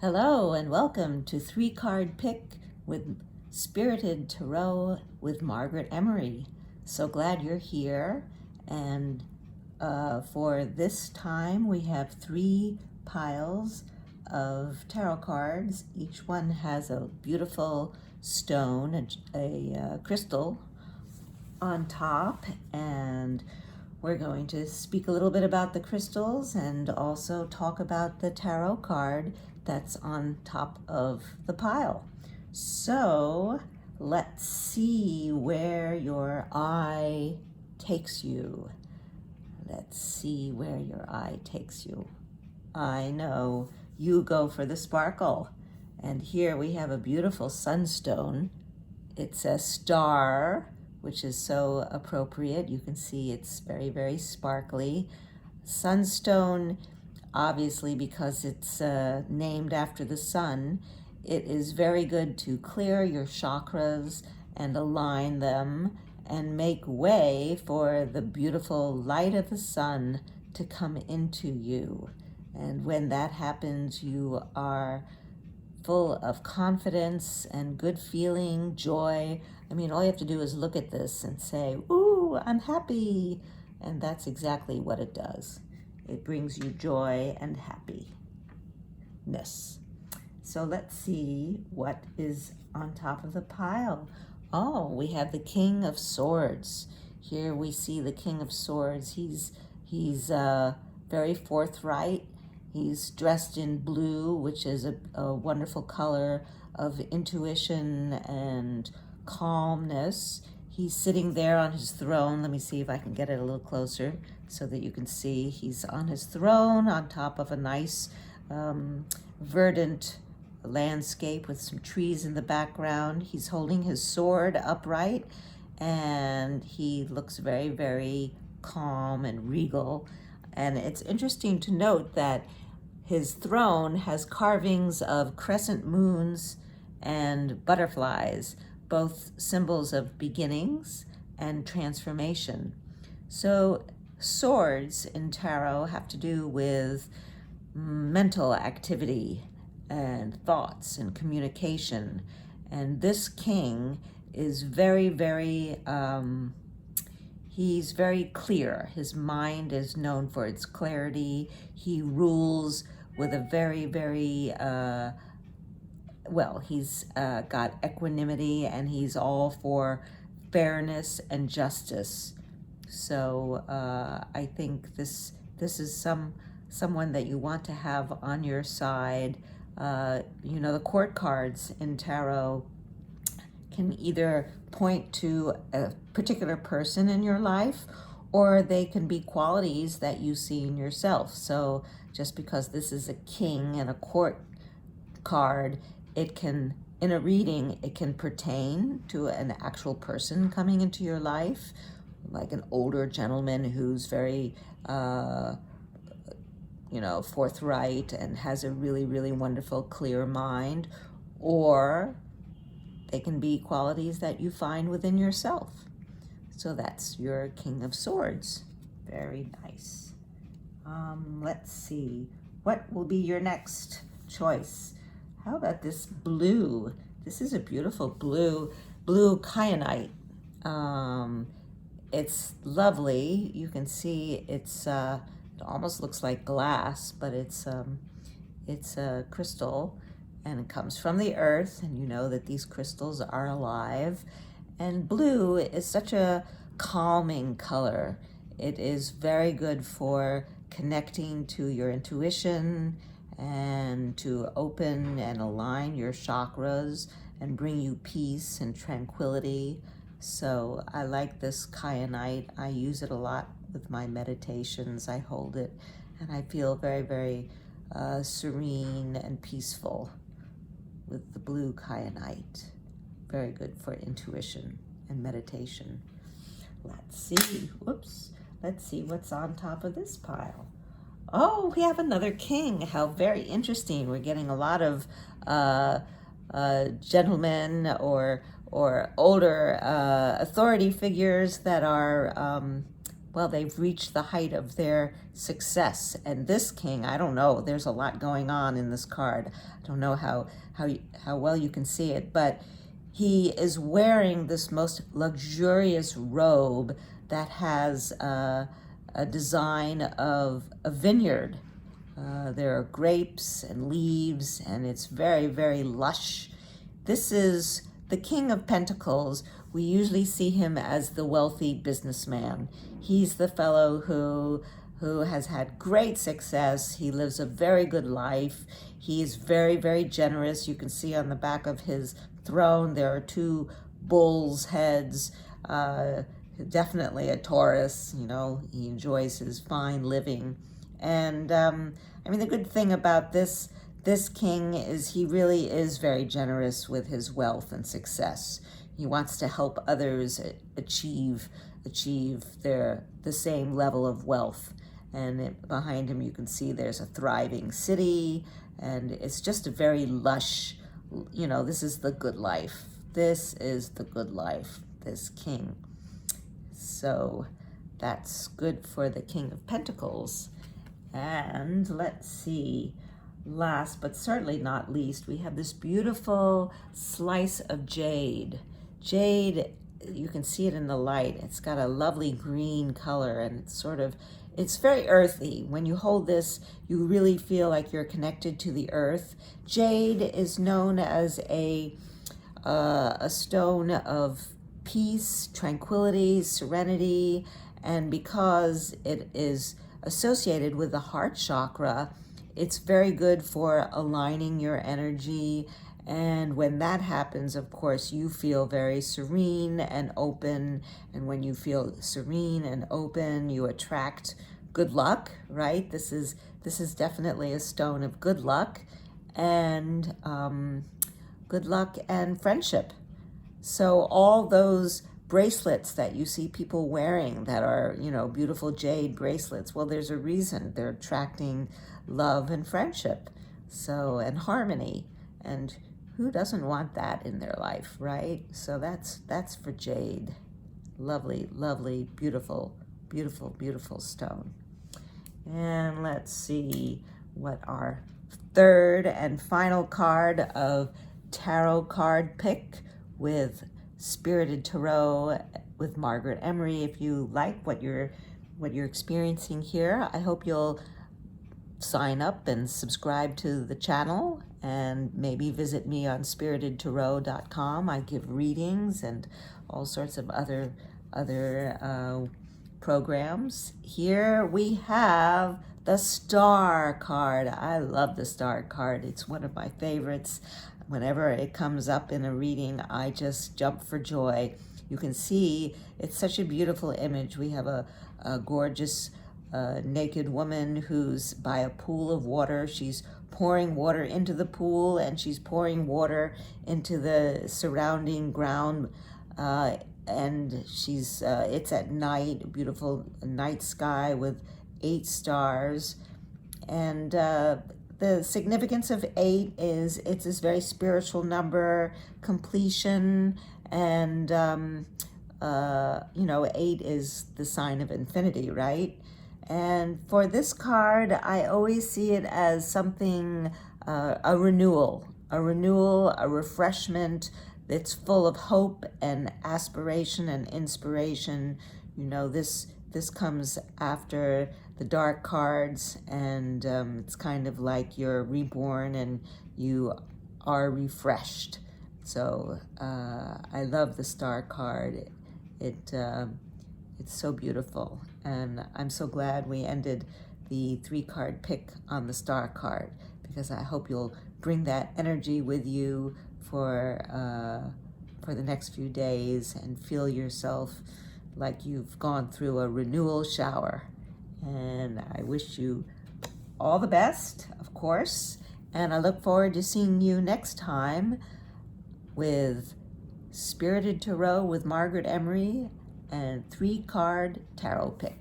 Hello and welcome to 3-Card Pick with Spirited Tarot with Margaret Emery. So glad you're here. And for this time, we have 3 piles of tarot cards. Each one has a beautiful stone, a crystal on top, and we're going to speak a little bit about the crystals and also talk about the tarot card that's on top of the pile. So let's see where your eye takes you. Let's see where your eye takes you. I know you go for the sparkle. And here we have a beautiful sunstone. It's a star, which is so appropriate. You can see it's very, very sparkly. Sunstone, obviously because it's named after the sun, it is very good to clear your chakras and align them and make way for the beautiful light of the sun to come into you. And when that happens, you are full of confidence and good feeling, joy. I mean, all you have to do is look at this and say, ooh, I'm happy. And that's exactly what it does. It brings you joy and happiness. So let's see what is on top of the pile. Oh, we have the King of Swords. Here we see the King of Swords. He's very forthright. He's dressed in blue, which is a wonderful color of intuition and calmness. He's sitting there on his throne. Let me see if I can get it a little closer so that you can see. He's on his throne on top of a nice verdant landscape with some trees in the background. He's holding his sword upright, and he looks very, very calm and regal. And it's interesting to note that his throne has carvings of crescent moons and butterflies, both symbols of beginnings and transformation. So swords in tarot have to do with mental activity and thoughts and communication. And this king is very, very, he's very clear. His mind is known for its clarity. He rules with a very, very, he's got equanimity, and he's all for fairness and justice. So I think this is someone that you want to have on your side. The court cards in tarot can either point to a particular person in your life, or they can be qualities that you see in yourself. So just because this is a king and a court card, it can, in a reading, it can pertain to an actual person coming into your life, like an older gentleman who's very forthright and has a really, really wonderful, clear mind. Or they can be qualities that you find within yourself. So that's your King of Swords. Very nice. Let's see. What will be your next choice? How about this blue? This is a beautiful blue kyanite. It's lovely. You can see it's it almost looks like glass, but it's a crystal, and it comes from the earth, and you know that these crystals are alive. And blue is such a calming color. It is very good for connecting to your intuition and to open and align your chakras and bring you peace and tranquility. So I like this kyanite. I use it a lot with my meditations. I hold it, and I feel very, very serene and peaceful with the blue kyanite. Very good for intuition and meditation. Let's see. Let's see what's on top of this pile. Oh, we have another king. How very interesting. We're getting a lot of gentlemen or older authority figures that are well, they've reached the height of their success. And this king, I don't know, there's a lot going on in this card. I don't know how well you can see it, but he is wearing this most luxurious robe that has a design of a vineyard. There are grapes and leaves, and it's very, very lush. This is the King of Pentacles. We usually see him as the wealthy businessman. He's the fellow who has had great success. He lives a very good life. He's very, very generous. You can see on the back of his throne there are two bull's heads. Definitely a Taurus, you know, he enjoys his fine living. And I mean, the good thing about this king is he really is very generous with his wealth and success. He wants to help others achieve the same level of wealth. And behind him you can see there's a thriving city, and it's just a very lush, you know, this is the good life. This is the good life, this king. So that's good for the King of Pentacles. And let's see, last but certainly not least, we have this beautiful slice of jade. Jade, you can see it in the light. It's got a lovely green color, and it's very earthy. When you hold this, you really feel like you're connected to the earth. Jade is known as a stone of peace, tranquility, serenity, and because it is associated with the heart chakra, it's very good for aligning your energy. And when that happens, of course, you feel very serene and open. And when you feel serene and open, you attract good luck, right? This is definitely a stone of good luck and friendship. So all those bracelets that you see people wearing that are, you know, beautiful jade bracelets, well, there's a reason. They're attracting love and friendship, so, and harmony. And who doesn't want that in their life, right? So that's for jade. Lovely, lovely, beautiful, beautiful, beautiful stone. And let's see what our third and final card of tarot card pick with Spirited Tarot with Margaret Emery. If you like what you're experiencing here, I hope you'll sign up and subscribe to the channel, and maybe visit me on spiritedtarot.com. I give readings and all sorts of other programs. Here we have the Star card. I love the Star card. It's one of my favorites. Whenever it comes up in a reading, I just jump for joy. You can see it's such a beautiful image. We have a gorgeous naked woman who's by a pool of water. She's pouring water into the pool, and she's pouring water into the surrounding ground. And she's it's at night, a beautiful night sky with 8 stars. And the significance of 8 is it's this very spiritual number, completion, and you know, 8 is the sign of infinity, right? And for this card, I always see it as something, a renewal, a refreshment that's full of hope and aspiration and inspiration. You know, this comes after the dark cards, and it's kind of like you're reborn and you are refreshed. So I love the Star card. It's so beautiful, and I'm so glad we ended the 3-card pick on the Star card, because I hope you'll bring that energy with you for the next few days and feel yourself like you've gone through a renewal shower. And I wish you all the best, of course, and I look forward to seeing you next time with Spirited Tarot with Margaret Emery and 3-card tarot pick.